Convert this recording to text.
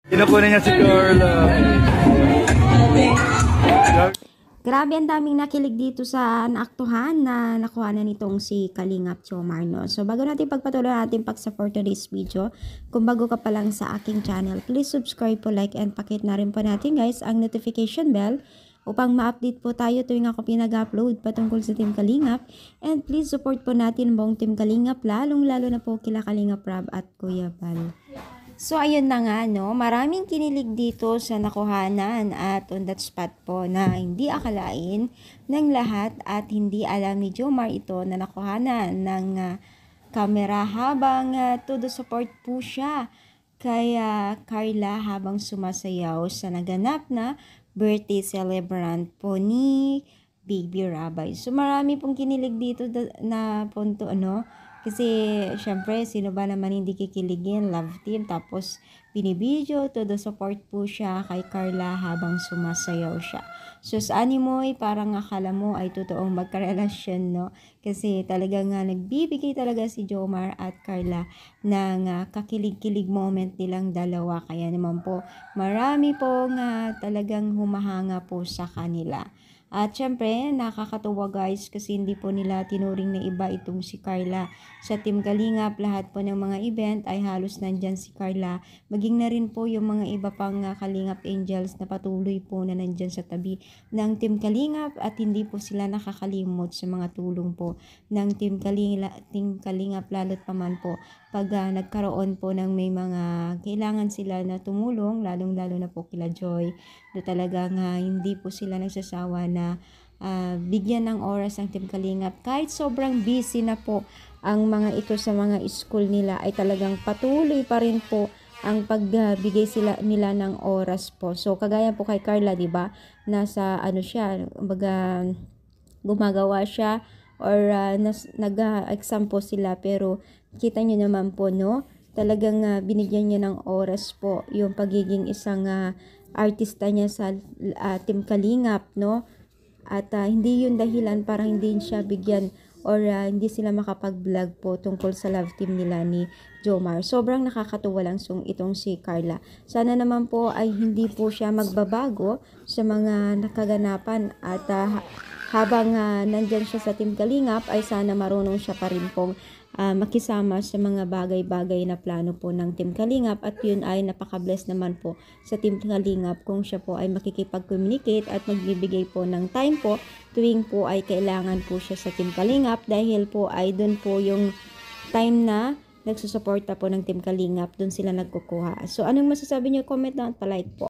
Kinukunin niya si Carla. Grabe, ang daming nakilig dito sa naaktuhan na nakuha na nitong si Kalingap Jomar, no? So, bago natin pagpatuloy natin pag-support today's video, kung bago ka pa lang sa aking channel, please subscribe po, like, and pakit na rin po natin, guys, ang notification bell upang ma-update po tayo tuwing ako pinag-upload patungkol sa Team Kalingap. And please support po natin buong Team Kalingap, lalong-lalo na po kila Kalingap Rab at Kuya Bal. So, ayun na nga, no? Maraming kinilig dito sa nakuhanan at on that spot po na hindi akalain ng lahat at hindi alam ni Jomar ito na nakuhanan ng camera habang todo support po siya kaya Carla habang sumasayaw sa naganap na birthday celebrant po ni Baby Rabay. So, marami pong kinilig dito na punto, ano? Kasi, syempre, sino ba naman hindi kikiligin? Love team. Tapos, binibidyo, todo support po siya kay Carla habang sumasayaw siya. So, sa animoy, parang akala mo ay totoong magkarelasyon, no? Kasi talagang nagbibigay talaga si Jomar at Carla ng kakilig-kilig moment nilang dalawa. Kaya naman po, marami po talagang humahanga po sa kanila. At syempre, nakakatuwa guys kasi hindi po nila tinuring na iba itong si Carla. Sa Team Kalingap, lahat po ng mga event ay halos nandyan si Carla. Maging na rin po yung mga iba pang Kalingap Angels na patuloy po na nandyan sa tabi ng Team Kalingap at hindi po sila nakakalimot sa mga tulong po ng Team Kalingap lalo't pa man po pag nagkaroon po ng may mga kailangan sila na tumulong, lalong-lalo na po kila Joy. Do talagang hindi po sila nagsasawa na bigyan ng oras ang Team Kalingap. Kahit sobrang busy na po ang mga ito sa mga school nila ay talagang patuloy pa rin po ang pagbigay nila ng oras po. So kagaya po kay Carla, 'di ba? Nasa ano siya, kumbaga gumagawa siya or nag-exam po sila pero kita nyo naman po, no? Talagang binigyan niya ng oras po yung pagiging isang artista niya sa Team Kalingap, no? At hindi yun dahilan para hindi siya bigyan or hindi sila makapag-vlog po tungkol sa love team nila ni Jomar. Sobrang nakakatuwa lang itong si Carla. Sana naman po ay hindi po siya magbabago sa mga nakaganapan at habang nandyan siya sa Team Kalingap ay sana marunong siya pa rin pong makisama sa mga bagay-bagay na plano po ng Team Kalingap at yun ay napaka-bless naman po sa Team Kalingap kung siya po ay makikipag-communicate at magbibigay po ng time po tuwing po ay kailangan po siya sa Team Kalingap dahil po ay dun po yung time na nagsusuporta po ng Team Kalingap, dun sila nagkukuha. So anong masasabi niyo? Comment down, pa-like po.